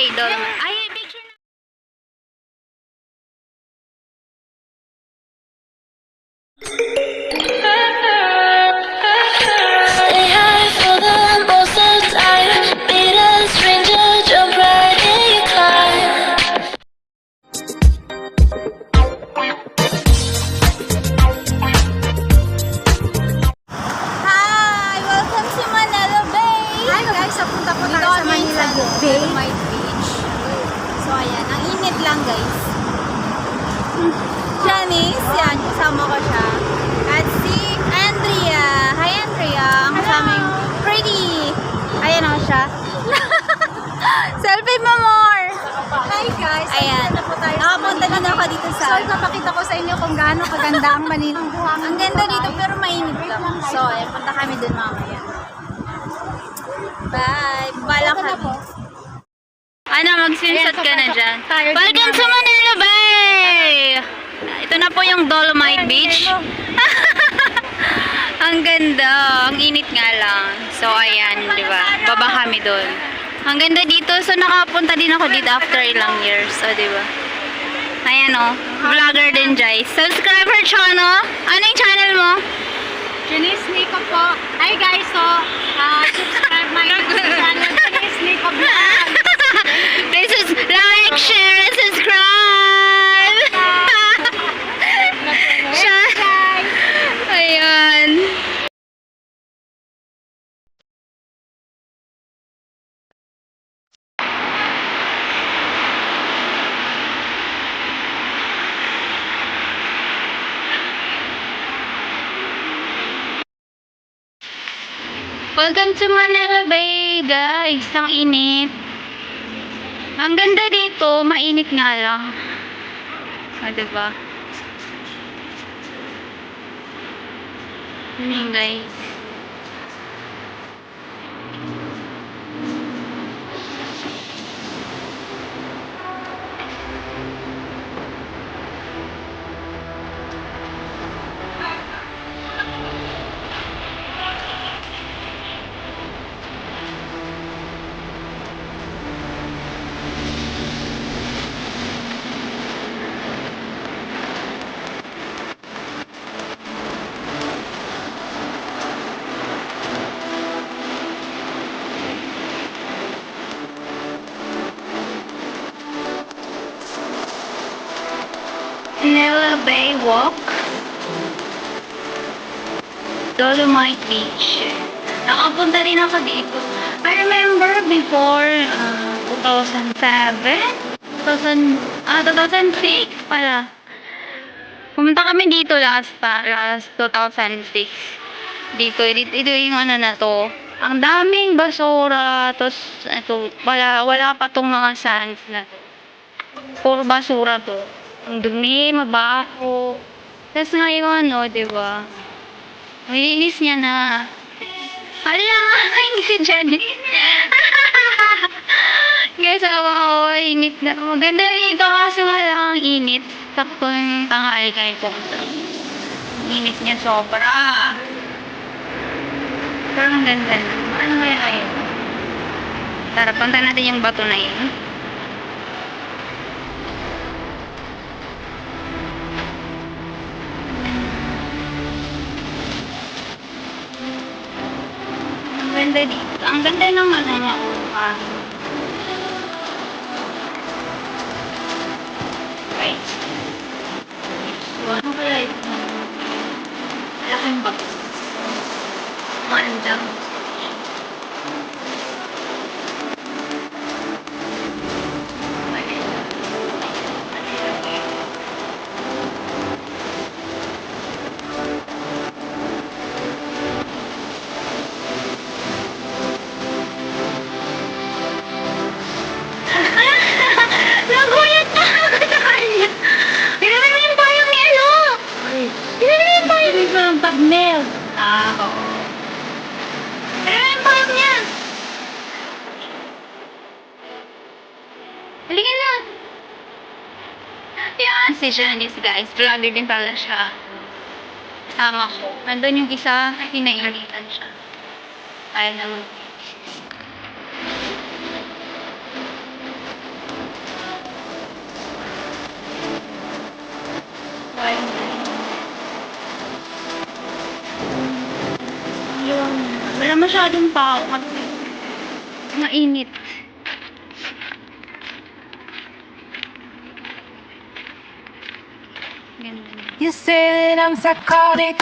Bay, Dolomite. Ay, picture na. Stay high for the most of the time. Meet a stranger, jump right in your climb. Hi! Welcome to Manila Bay! Hi guys, napunta po tayo sa Manila Bay. Dolomite Beach. So ayan, ang init lang guys. Janice, yan, kasama ko siya. At si Andrea. Hi Andrea, ang kasaming pretty. Ayan o siya. Selfie mo more! Hi guys, Ayan, napunta po tayo sa nakapunta Manila din ako Bay. dito So, sa... napakita ko sa inyo kung gaano kaganda ang Manila. Ang ganda dito pero mainit lang. So, ayan, punta kami dun mamaya. Bye! Bala kami. Ano, mag-swimsuit ka na dyan. Welcome to Manila Bay! Ito na po yung Dolomite Beach. Ang ganda. Ang init nga lang. So, ayan, di ba? Baba kami doon. Ang ganda dito. So, nakapunta din ako dito after ilang years. So, di ba? Ayan o. Vlogger din, guys. Subscribe her channel. Ano yung channel mo? Janice Nico po. Hi guys, so subscribe my YouTube channel, Janice Nico Vlog. This is like, share, and subscribe! Ayan. Welcome to Manila Bay, guys. Ang init. Ang ganda dito, mainit nga lang. O, diba? Yun, guys. Manila Bay Walk, Dolomite Beach. Nakapunta rin ako dito. I remember before 2007, 2006 pala. Pumunta kami dito last 2006. Dito yung ano na to. Ang daming basura. Tapos, ito, wala pa tong mga sands na to. Puro basura to. Ang dumi, mabaho. Tapos ngayon, no, diba? Malinis niya na. Hala, hindi si Jenny. Guys, ako, init na. Maganda dito kasi wala ang init. Sakto yung tanghali kayo pumunta. Init niya sobra. Pero ang ganda na. Ano kaya kayo? Tara, punta natin yung bato na yun. Ang ganda dito. Ang ganda ng ano niya. Right. So, ano kaya ito? Malaking bato. Maganda. Nagulat na ako sa kanya. Tignan mo yung payong ni ano? Tignan mo yung payong. Tignan mo yung thumbnail. Oo. Tignan mo yung payong niya. Halika na. Yan, si Janice guys. Vlogger din pala siya. Tama ko. Nandun yung isa, hinainitan siya. Ayaw naman. masyadong tao kasi mainit. Ganda niya. You said I'm psychotic.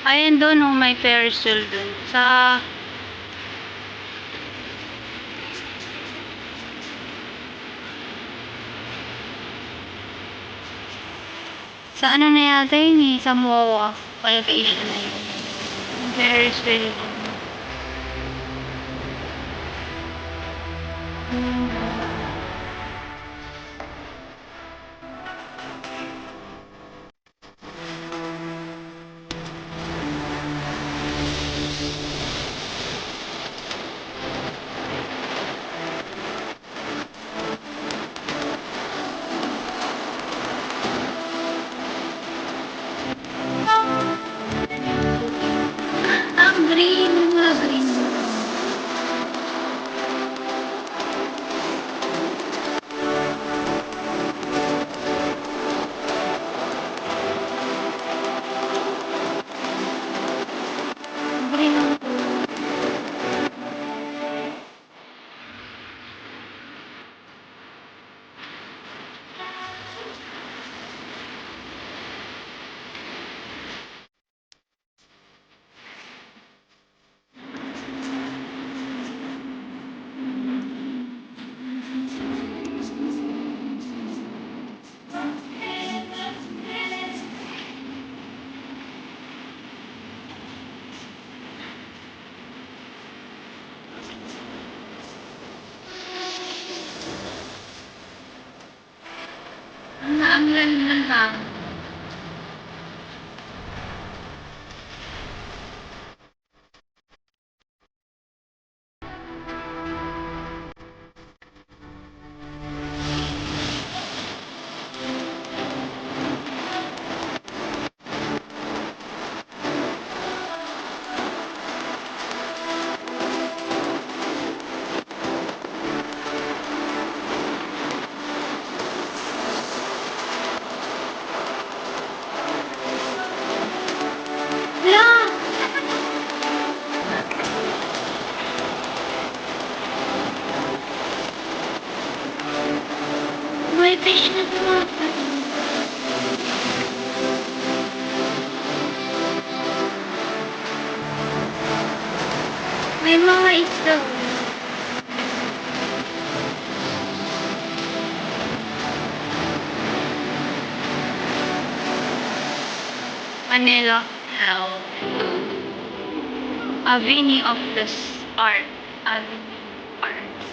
Ayan doon, oh, may Ferris wheel doon. Sa ano na yata yun eh, sa MOA. Qualification na yun. Ferris wheel doon. Ang green, mga green. Green ang ang ganda lang. May fish na tumapat. May mga isda. Manila. Avenue of the Art. Avenue Arts.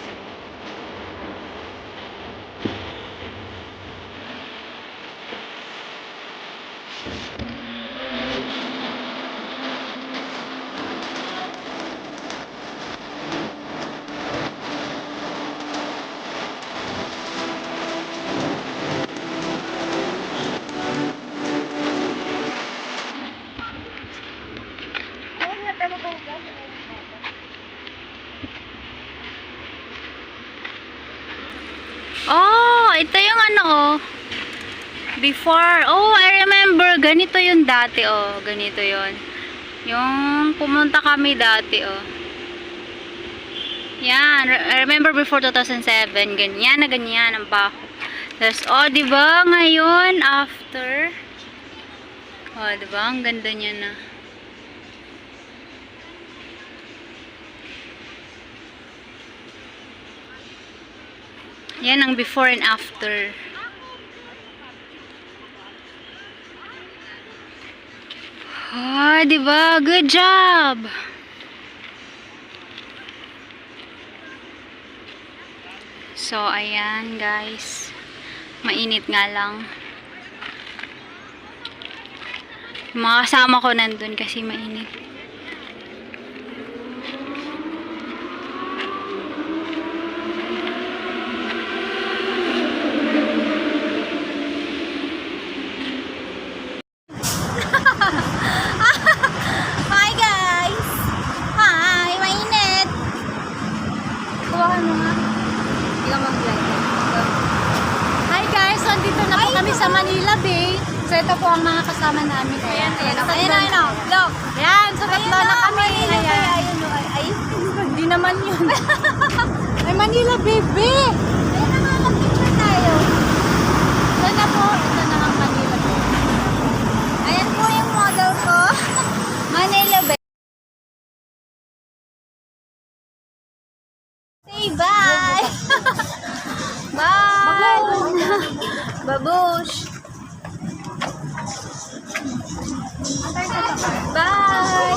Oh, ito yung ano oh. Before, oh, I remember, ganito yung dati oh, ganito yon. Yung pumunta kami dati oh. Yan, I remember before 2007, ganyan na ganyan ang baho. Tapos, oh, di ba ngayon, after, oh, di ba, ang ganda niya na. Yan ang before and after. Ah, di ba? Good job. So, ayan, guys. Mainit nga lang. Yung mga kasama ko nandun kasi mainit. Hi guys! Hi! Hawakan mo nga. Hindi ka mag-vlog. Hi guys, so andito na po kami sa Manila Bay. So ito po ang mga kasama namin. Ayan. Look. Ayan, so tatlo na kami. Ayan. Hindi naman yun. Ay, Manila baby! Ayan na nga, mag-picture tayo. Ito na po. Ito na ang Manila Bay. Ayan po yung model ko. Manila Bay. Say bye! Bye! Babush! Bye!